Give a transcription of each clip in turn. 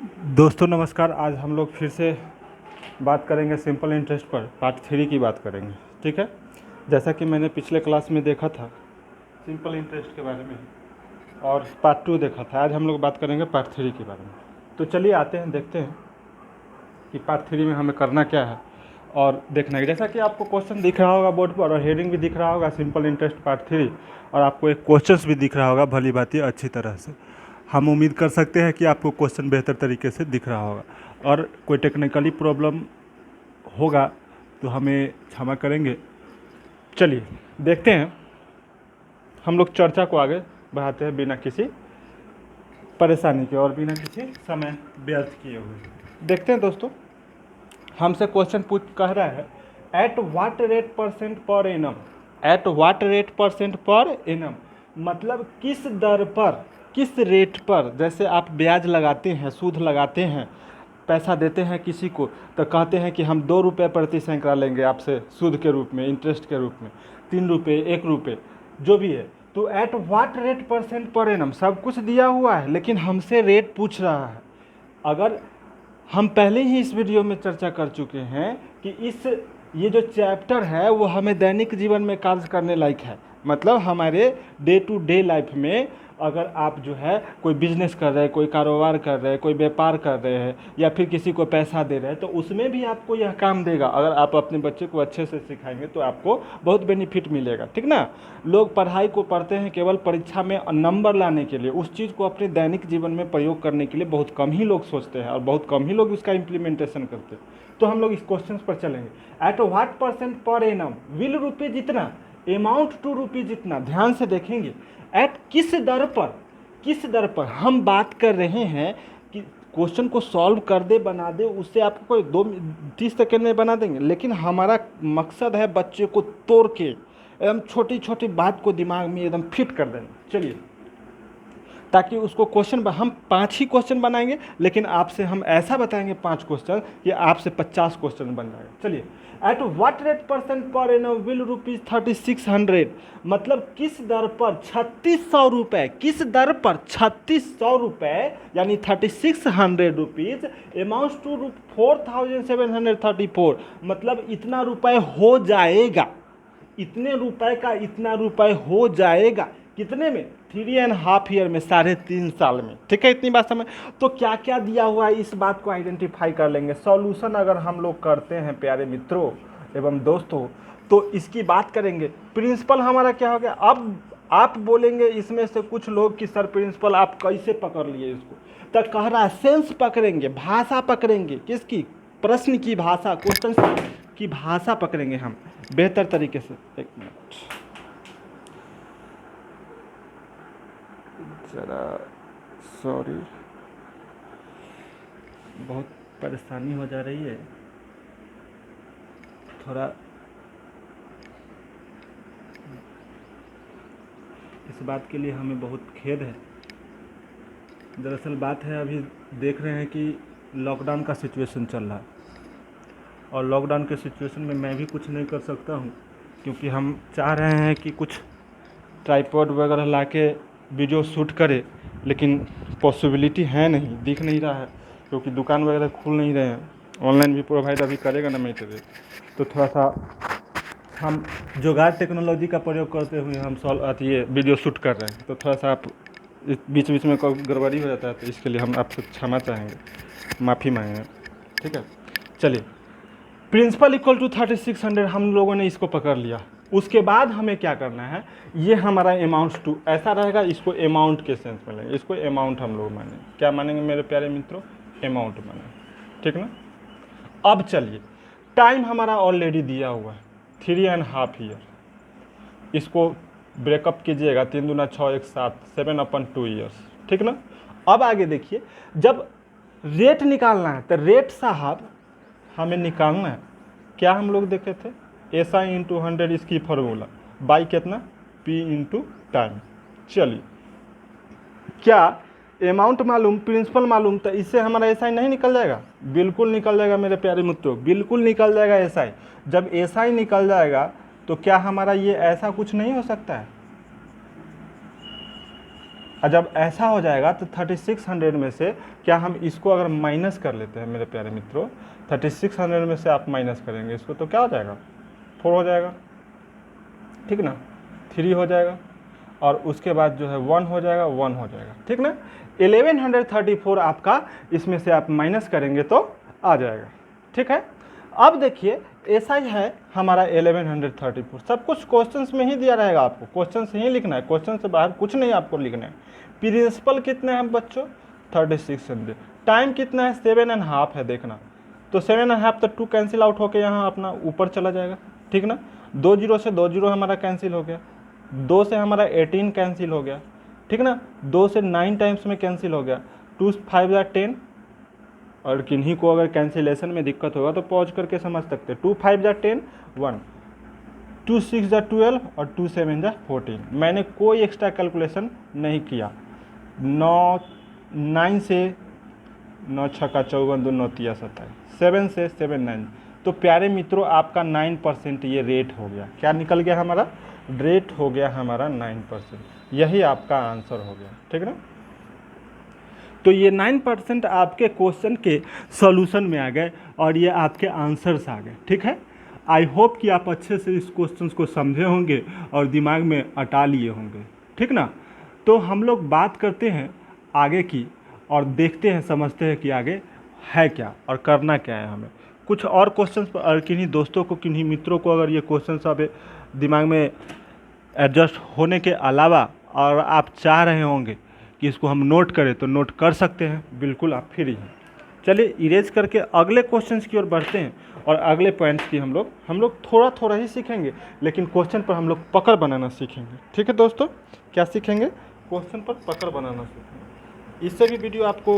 दोस्तों नमस्कार। आज हम लोग फिर से बात करेंगे सिंपल इंटरेस्ट पर, पार्ट 3 की बात करेंगे। ठीक है, जैसा कि मैंने पिछले क्लास में देखा था सिंपल इंटरेस्ट के बारे में और पार्ट 2 देखा था, आज हम लोग बात करेंगे पार्ट 3 के बारे में। तो चलिए आते हैं, देखते हैं कि पार्ट 3 में हमें करना क्या है और देखना है। जैसा कि आपको क्वेश्चन दिख रहा होगा बोर्ड पर और हेडिंग भी दिख रहा होगा सिंपल इंटरेस्ट पार्ट 3, और आपको एक क्वेश्चन भी दिख रहा होगा भली भांति अच्छी तरह से। हम उम्मीद कर सकते हैं कि आपको क्वेश्चन बेहतर तरीके से दिख रहा होगा, और कोई टेक्निकली प्रॉब्लम होगा तो हमें क्षमा करेंगे। चलिए देखते हैं, हम लोग चर्चा को आगे बढ़ाते हैं बिना किसी परेशानी के और बिना किसी समय व्यर्थ किए हुए। देखते हैं दोस्तों, हमसे क्वेश्चन पूछ कह रहा है at what rate percent per annum. At what rate percent per annum मतलब किस दर पर, किस रेट पर। जैसे आप ब्याज लगाते हैं, सूद लगाते हैं, पैसा देते हैं किसी को, तो कहते हैं कि हम 2 रुपये प्रति सैकड़ा लेंगे आपसे सूद के रूप में, इंटरेस्ट के रूप में, 3 रुपये, 1 रुपये, जो भी है। तो at what rate percent per annum, सब कुछ दिया हुआ है लेकिन हमसे रेट पूछ रहा है। अगर हम पहले ही इस वीडियो में चर्चा कर चुके हैं कि ये जो चैप्टर है वो हमें दैनिक जीवन में कार्य करने लायक है। मतलब हमारे डे टू डे लाइफ में अगर आप जो है कोई बिजनेस कर रहे हैं, कोई कारोबार कर रहे हैं, कोई व्यापार कर रहे हैं, या फिर किसी को पैसा दे रहे हैं, तो उसमें भी आपको यह काम देगा। अगर आप अपने बच्चे को अच्छे से सिखाएंगे तो आपको बहुत बेनिफिट मिलेगा। ठीक ना। लोग पढ़ाई को पढ़ते हैं केवल परीक्षा में नंबर लाने के लिए, उस चीज़ को अपने दैनिक जीवन में प्रयोग करने के लिए बहुत कम ही लोग सोचते हैं और बहुत कम ही लोग उसका इम्प्लीमेंटेशन करते हैं। तो हम लोग इस क्वेश्चन पर चलेंगे। At what percent per annum will रुपये जितना, अमाउंट टू रुपये जितना। ध्यान से देखेंगे, एट किस दर पर, किस दर पर हम बात कर रहे हैं कि क्वेश्चन को सॉल्व कर दे, बना दे, उससे आपको कोई 2-30 सेकेंड में बना देंगे, लेकिन हमारा मकसद है बच्चे को तोड़ के एकदम छोटी छोटी बात को दिमाग में एकदम फिट कर देना। चलिए, ताकि उसको क्वेश्चन हम 5 ही क्वेश्चन बनाएंगे, लेकिन आपसे हम ऐसा बताएंगे 5 क्वेश्चन कि आपसे 50 क्वेश्चन बन जाएगा। चलिए, at what rate percent per annum will rupees 3600, मतलब किस दर पर 3600 रुपये, किस दर पर 3600 रुपये यानी 3600 रुपीज, अमाउंट टू 4734, मतलब इतना रुपये हो जाएगा, इतने रुपए का इतना रुपए हो जाएगा। कितने में? 3.5 ईयर में, 3.5 साल में। ठीक है, इतनी बात समझ। तो क्या क्या दिया हुआ है इस बात को आइडेंटिफाई कर लेंगे। सॉल्यूशन अगर हम लोग करते हैं प्यारे मित्रों एवं दोस्तों, तो इसकी बात करेंगे। प्रिंसिपल हमारा क्या हो गया। अब आप बोलेंगे इसमें से कुछ लोग कि सर प्रिंसिपल आप कैसे पकड़ लिए इसको, तो कह रहा है सेंस पकड़ेंगे, भाषा पकड़ेंगे। किसकी? प्रश्न की भाषा, क्वेश्चन की भाषा पकड़ेंगे हम बेहतर तरीके से। एक मिनट ज़रा, सॉरी, बहुत परेशानी हो जा रही है, थोड़ा इस बात के लिए हमें बहुत खेद है। दरअसल बात है, अभी देख रहे हैं कि लॉकडाउन का सिचुएशन चल रहा है, और लॉकडाउन के सिचुएशन में मैं भी कुछ नहीं कर सकता हूँ, क्योंकि हम चाह रहे हैं कि कुछ ट्राइपॉड वगैरह लाके वीडियो शूट करे, लेकिन पॉसिबिलिटी है नहीं, दिख नहीं रहा है, क्योंकि दुकान वगैरह खुल नहीं रहे हैं। ऑनलाइन भी प्रोवाइड अभी करेगा ना मटेरियल, तो थोड़ा सा हम जुगाड़ टेक्नोलॉजी का प्रयोग करते हुए हम ये वीडियो शूट कर रहे हैं। तो थोड़ा सा आप बीच बीच में कोई गड़बड़ी हो जाता है, तो इसके लिए हम आपसे क्षमा चाहेंगे, माफ़ी मांगेंगे। ठीक है, चलिए, प्रिंसिपल इक्वल टू 3600 हम लोगों ने इसको पकड़ लिया। उसके बाद हमें क्या करना है, ये हमारा अमाउंट टू ऐसा रहेगा, इसको अमाउंट के सेंस में लेंगे, इसको अमाउंट हम लोग मानेंगे। क्या मानेंगे मेरे प्यारे मित्रों? अमाउंट मानेंगे। ठीक ना। अब चलिए, टाइम हमारा ऑलरेडी दिया हुआ है 3.5 ईयर, इसको ब्रेकअप कीजिएगा, 3 दूना 6 1 7, 7/2 ईयर्स। ठीक ना। अब आगे देखिए, जब रेट निकालना है तो रेट साहब हमें निकालना है। क्या हम लोग देखे थे? SI इंटू 100 इसकी फॉर्मूला, बाई कितना? P into time. चलिए, क्या अमाउंट मालूम, प्रिंसिपल मालूम, तो इससे हमारा SI नहीं निकल जाएगा? बिल्कुल निकल जाएगा मेरे प्यारे मित्रों, बिल्कुल निकल जाएगा SI। जब SI निकल जाएगा तो क्या हमारा ये ऐसा कुछ नहीं हो सकता है? और जब ऐसा हो जाएगा तो 3600 में से क्या हम इसको अगर माइनस कर लेते हैं मेरे प्यारे मित्रों, 3600 में से आप माइनस करेंगे इसको तो क्या हो जाएगा, 4 हो जाएगा, ठीक ना, 3 हो जाएगा, और उसके बाद जो है 1 हो जाएगा, 1 हो जाएगा, ठीक ना। 1134 आपका इसमें से आप माइनस करेंगे तो आ जाएगा, ठीक है। अब देखिए ऐसा ही है हमारा 1134, सब कुछ क्वेश्चंस में ही दिया रहेगा, आपको क्वेश्चन से ही लिखना है, क्वेश्चन से बाहर कुछ नहीं आपको लिखना है। प्रिंसिपल कितने हैं बच्चों, 3600, टाइम कितना है, 7.5 है, देखना तो 7.5 तो 2 कैंसिल आउट होकर यहाँ अपना ऊपर चला जाएगा, ठीक ना। 2 जीरो से 2 जीरो हमारा कैंसिल हो गया, 2 से हमारा 18 कैंसिल हो गया, ठीक ना, 2 से 9 टाइम्स में कैंसिल हो गया, 2 5 या 10, और किन्हीं को अगर कैंसिलेशन में दिक्कत होगा तो पॉज करके समझ सकते हैं, 2 5 या 10 1, 2 6 या 12 और 2 7 या 14। मैंने कोई एक्स्ट्रा कैलकुलेशन नहीं किया, 9 से 9 छक्का 54 2 9 3 27, 7 से 7 9। तो प्यारे मित्रों आपका 9% ये रेट हो गया, क्या निकल गया हमारा, रेट हो गया हमारा 9%, यही आपका आंसर हो गया, ठीक ना। तो ये 9% आपके क्वेश्चन के सॉल्यूशन में आ गए और ये आपके आंसर्स आ गए, ठीक है। आई होप कि आप अच्छे से इस क्वेश्चन को समझे होंगे और दिमाग में अटा लिए होंगे, ठीक ना। तो हम लोग बात करते हैं आगे की और देखते हैं, समझते हैं कि आगे है क्या और करना क्या है हमें। कुछ और क्वेश्चंस और किन्हीं दोस्तों को, किन्हीं मित्रों को अगर ये क्वेश्चंस अब दिमाग में एडजस्ट होने के अलावा और आप चाह रहे होंगे कि इसको हम नोट करें तो नोट कर सकते हैं, बिल्कुल आप फ्री हैं। चलिए इरेज करके अगले क्वेश्चंस की ओर बढ़ते हैं और अगले पॉइंट्स की हम लोग थोड़ा थोड़ा ही सीखेंगे, लेकिन क्वेश्चन पर हम लोग पकड़ बनाना सीखेंगे, ठीक है दोस्तों। क्या सीखेंगे, क्वेश्चन पर पकड़ बनाना सीखेंगे। इससे भी वीडियो आपको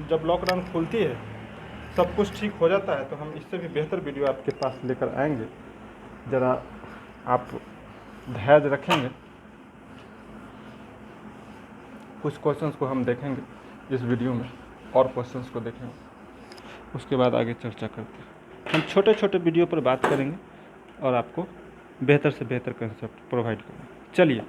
जब लॉकडाउन खुलती है सब कुछ ठीक हो जाता है तो हम इससे भी बेहतर वीडियो आपके पास लेकर आएंगे, ज़रा आप धैर्य रखेंगे। कुछ क्वेश्चंस को हम देखेंगे इस वीडियो में और क्वेश्चंस को देखेंगे, उसके बाद आगे चर्चा करते हैं। हम छोटे छोटे वीडियो पर बात करेंगे और आपको बेहतर से बेहतर कंसेप्ट प्रोवाइड करेंगे। चलिए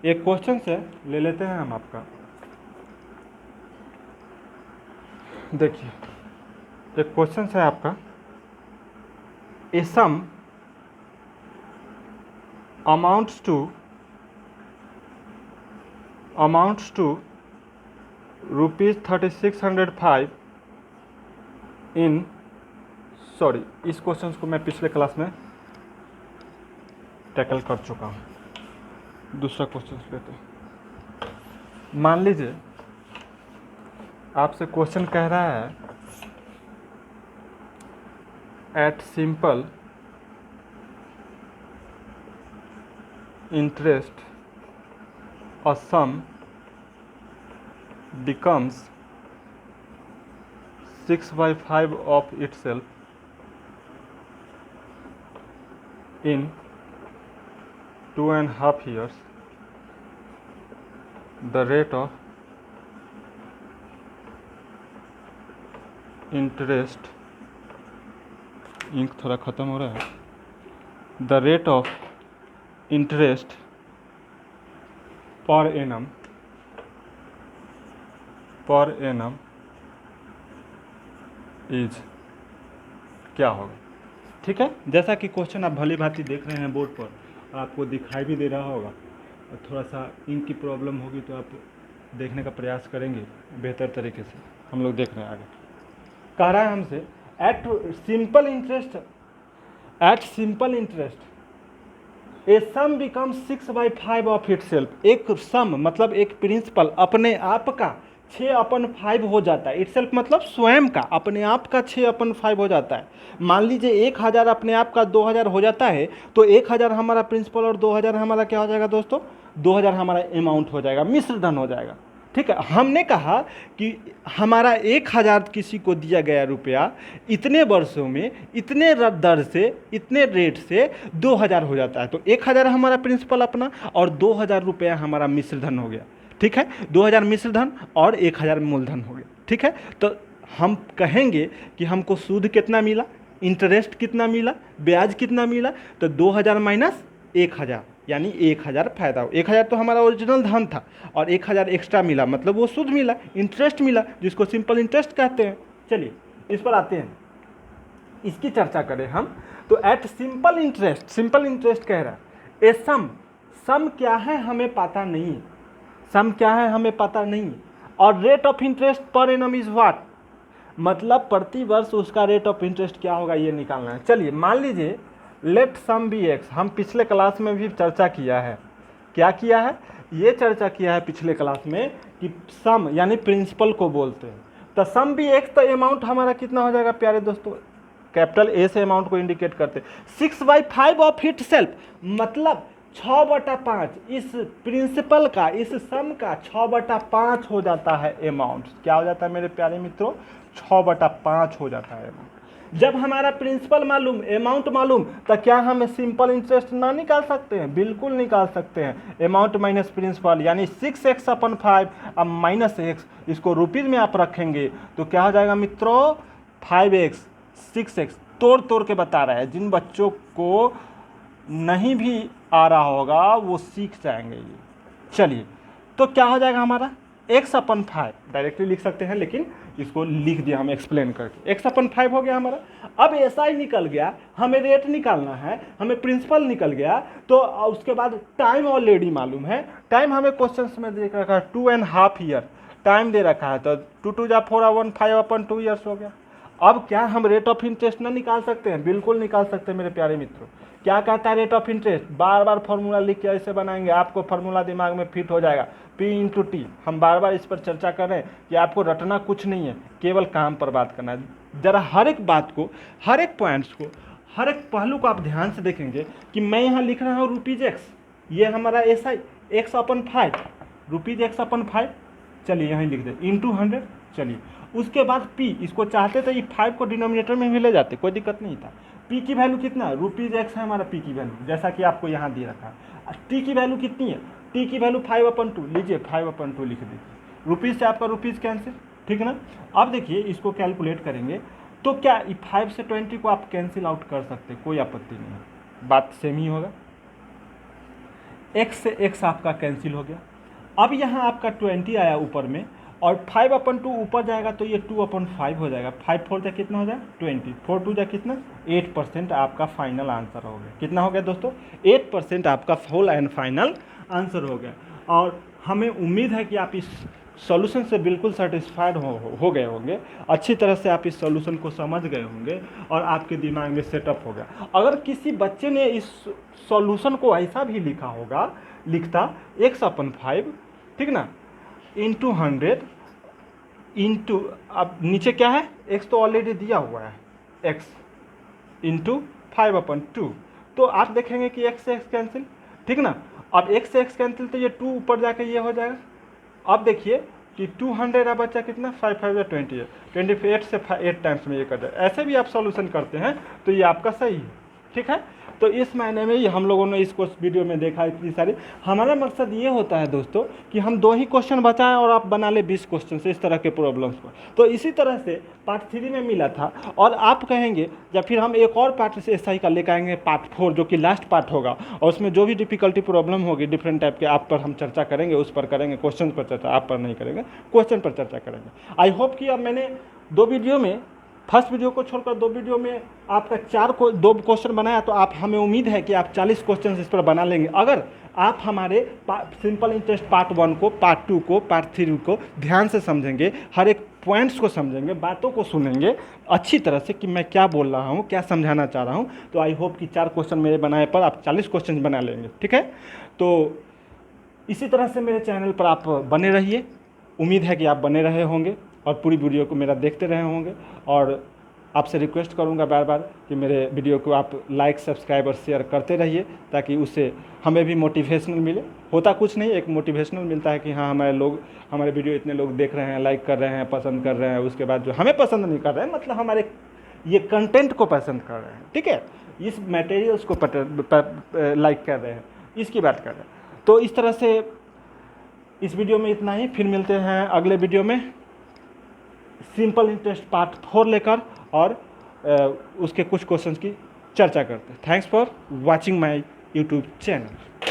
एक क्वेश्चन से ले लेते हैं हम आपका, देखिए एक क्वेश्चन है आपका, ए सम amounts to rupees 3605 in, sorry इस क्वेश्चन को मैं पिछले क्लास में टैकल कर चुका हूँ। दूसरा क्वेश्चन लेते हैं। मान लीजिए आपसे क्वेश्चन कह रहा है at simple interest a sum becomes 6/5 of itself in 2.5 years. The rate of interest, ink थोड़ा ख़त्म हो रहा है, the rate of interest per annum is क्या होगा, ठीक है। जैसा कि क्वेश्चन आप भली भांति देख रहे हैं बोर्ड पर और आपको दिखाई भी दे रहा होगा, और थोड़ा सा इंक की प्रॉब्लम होगी तो आप देखने का प्रयास करेंगे बेहतर तरीके से। हम लोग देख रहे हैं आगे, कह रहा है हमसे at simple interest a sum become 6/5 of itself. एक सम मतलब एक प्रिंसिपल अपने आप का 6/5 हो जाता है। इट सेल्फ मतलब स्वयं का, अपने आप का 6/5 हो जाता है। मान लीजिए 1000 अपने आप का 2000 हो जाता है, तो 1000 हमारा प्रिंसिपल और 2000 हमारा क्या हो जाएगा दोस्तों, 2000 हमारा अमाउंट हो जाएगा, मिश्र धन हो जाएगा, ठीक है। हमने कहा कि हमारा 1000 किसी को दिया गया रुपया इतने वर्षों में इतने दर से इतने रेट से 2000 हो जाता है, तो 1000 हमारा प्रिंसिपल अपना और 2000 रुपया हमारा मिश्र धन हो गया, ठीक है। 2000 मिश्र धन और 1000 मूलधन हो गया, ठीक है। तो हम कहेंगे कि हमको सूद कितना मिला, इंटरेस्ट कितना मिला, ब्याज कितना मिला, तो 2000 माइनस 1000 यानी 1000 फ़ायदा हो। 1000 तो हमारा ओरिजिनल धन था और 1000 एक्स्ट्रा मिला, मतलब वो शुद्ध मिला, इंटरेस्ट मिला, जिसको सिंपल इंटरेस्ट कहते हैं। चलिए इस पर आते हैं, इसकी चर्चा करें हम। तो एट सिंपल इंटरेस्ट कह रहा है ए सम क्या है हमें पता नहीं, सम क्या है हमें पता नहीं, और rate of interest per annum is what, मतलब प्रति वर्ष उसका रेट ऑफ इंटरेस्ट क्या होगा ये निकालना है। चलिए मान लीजिए लेट सम बी एक्स, हम पिछले क्लास में भी चर्चा किया है, क्या किया है, ये चर्चा किया है पिछले क्लास में कि सम यानी प्रिंसिपल को बोलते हैं। तो सम बी एक्स, तो अमाउंट हमारा कितना हो जाएगा प्यारे दोस्तों, कैपिटल ए से अमाउंट को इंडिकेट करते हैं, 6/5 ऑफ इट सेल्फ, मतलब 6/5 इस प्रिंसिपल का, इस सम का 6/5 हो जाता है अमाउंट। क्या हो जाता है मेरे प्यारे मित्रों, 6/5 हो जाता है अमाउंट। जब हमारा प्रिंसिपल मालूम, अमाउंट मालूम, तो क्या हम सिंपल इंटरेस्ट ना निकाल सकते हैं, बिल्कुल निकाल सकते हैं। अमाउंट माइनस प्रिंसिपल यानी 6x/5 अब माइनस x, इसको रुपीज़ में आप रखेंगे तो क्या हो जाएगा मित्रों, 5x 6x। तोड़ के बता रहा है, जिन बच्चों को नहीं भी आ रहा होगा वो सीख जाएंगे ये। चलिए तो क्या हो जाएगा हमारा, x/5 डायरेक्टली लिख सकते हैं, लेकिन इसको लिख दिया हम एक्सप्लेन करके, x/5 हो गया हमारा। अब ऐसा ही निकल गया, हमें रेट निकालना है, हमें प्रिंसिपल निकल गया, तो उसके बाद टाइम ऑलरेडी मालूम है, टाइम हमें क्वेश्चन में दे रखा है 2.5 ईयर टाइम दे रखा है, तो 2 2 जा 4 1 5/2 ईयर्स हो गया। अब क्या हम रेट ऑफ इंटरेस्ट ना निकाल सकते हैं, बिल्कुल निकाल सकते हैं मेरे प्यारे मित्रों। क्या कहता है rate of interest, bar bar formula लिख के ऐसे बनाएंगे, आपको फार्मूला दिमाग में फिट हो जाएगा, P/T। हम बार बार इस पर चर्चा कर रहे हैं कि आपको रटना कुछ नहीं है, केवल काम पर बात करना है। ज़रा हर एक बात को, हर एक पॉइंट्स को, हर एक पहलू को आप ध्यान से देखेंगे कि मैं यहाँ लिख रहा हूँ ₹x, ये हमारा SI x/5, ₹x/5, चलिए यहाँ लिख दे इंटू 100। चलिए उसके बाद P, इसको चाहते तो ये 5 को डिनोमिनेटर में भी ले जाते, कोई दिक्कत नहीं था। P की वैल्यू कितना है, ₹x है हमारा P की वैल्यू, जैसा कि आपको यहाँ दे रखा है। T की वैल्यू कितनी है, T की वैल्यू 5/2, लीजिए 5/2 लिख दीजिए, रुपीज़ से आपका रुपीज़ कैंसिल, ठीक है ना। अब देखिए इसको कैलकुलेट करेंगे तो क्या 5 से 20 को आप कैंसिल आउट कर सकते, कोई आपत्ति नहीं है, बात सेम ही होगा। x से x आपका कैंसिल हो गया। अब यहाँ आपका 20 आया ऊपर में, और 5/2 ऊपर जाएगा तो ये 2/5 हो जाएगा, 5 4 जा कितना हो जाएगा 20, 4 2 जा कितना 8% आपका फाइनल आंसर हो गया। कितना हो गया दोस्तों, 8% आपका फुल एंड फाइनल आंसर हो गया। और हमें उम्मीद है कि आप इस सॉल्यूशन से बिल्कुल सेटिस्फाइड हो गए होंगे, अच्छी तरह से आप इस सॉल्यूशन को समझ गए होंगे और आपके दिमाग में सेटअप हो गया। अगर किसी बच्चे ने इस सॉल्यूशन को ऐसा भी लिखा होगा, लिखता x/5, ठीक ना, इंटू 100 इंटू, अब नीचे क्या है, x तो ऑलरेडी दिया हुआ है, x इंटू 5/2, तो आप देखेंगे कि x से x कैंसिल, ठीक ना। अब x से x कैंसिल तो ये 2 ऊपर जाके ये हो जाएगा। अब देखिए कि 200 अब बच्चा कितना, 5 5 या 20 है, 28 से 8 टाइम्स में ये कर जाए। ऐसे भी आप सॉल्यूशन करते हैं तो ये आपका सही है, ठीक है। तो इस महीने में ही हम लोगों ने इसको वीडियो में देखा इतनी सारी। हमारा मकसद ये होता है दोस्तों कि हम 2 ही क्वेश्चन बताएं और आप बना ले 20 क्वेश्चन से इस तरह के प्रॉब्लम्स पर। तो इसी तरह से पार्ट 3 में मिला था, और आप कहेंगे या फिर हम एक और पार्ट से SI का लेकर आएंगे, पार्ट 4, जो कि लास्ट पार्ट होगा, और उसमें जो भी डिफिकल्टी प्रॉब्लम होगी डिफरेंट टाइप के, आप पर हम चर्चा करेंगे, उस पर करेंगे, क्वेश्चन पर चर्चा आप पर नहीं करेंगे, क्वेश्चन पर चर्चा करेंगे। आई होप कि अब मैंने 2 वीडियो में, फर्स्ट वीडियो को छोड़कर 2 वीडियो में आपका 2 क्वेश्चन बनाया, तो आप, हमें उम्मीद है कि आप 40 क्वेश्चन इस पर बना लेंगे, अगर आप हमारे सिंपल इंटरेस्ट पार्ट 1 को, पार्ट 2 को, पार्ट 3 को ध्यान से समझेंगे, हर एक पॉइंट्स को समझेंगे, बातों को सुनेंगे अच्छी तरह से कि मैं क्या बोल रहा हूँ, क्या समझाना चाह रहा हूँ। तो आई होप कि 4 क्वेश्चन मेरे बनाए पर आप 40 क्वेश्चन बना लेंगे, ठीक है। तो इसी तरह से मेरे चैनल पर आप बने रहिए, उम्मीद है कि आप बने रहे होंगे और पूरी वीडियो को मेरा देखते रहे होंगे। और आपसे रिक्वेस्ट करूंगा बार बार कि मेरे वीडियो को आप लाइक, सब्सक्राइब और शेयर करते रहिए, ताकि उससे हमें भी मोटिवेशनल मिले। होता कुछ नहीं, एक मोटिवेशनल मिलता है कि हाँ हमारे वीडियो इतने लोग देख रहे हैं, लाइक कर रहे हैं, पसंद कर रहे हैं, उसके बाद जो हमें पसंद नहीं कर रहे हैं, मतलब हमारे ये कंटेंट को पसंद कर रहे हैं, ठीक है, इस मटेरियल्स को लाइक कर रहे हैं, इसकी बात कर रहे हैं। तो इस तरह से इस वीडियो में इतना ही, फिर मिलते हैं अगले वीडियो में सिंपल इंटरेस्ट पार्ट 4 लेकर, और उसके कुछ क्वेश्चंस की चर्चा करते हैं। Thanks for watching my YouTube channel.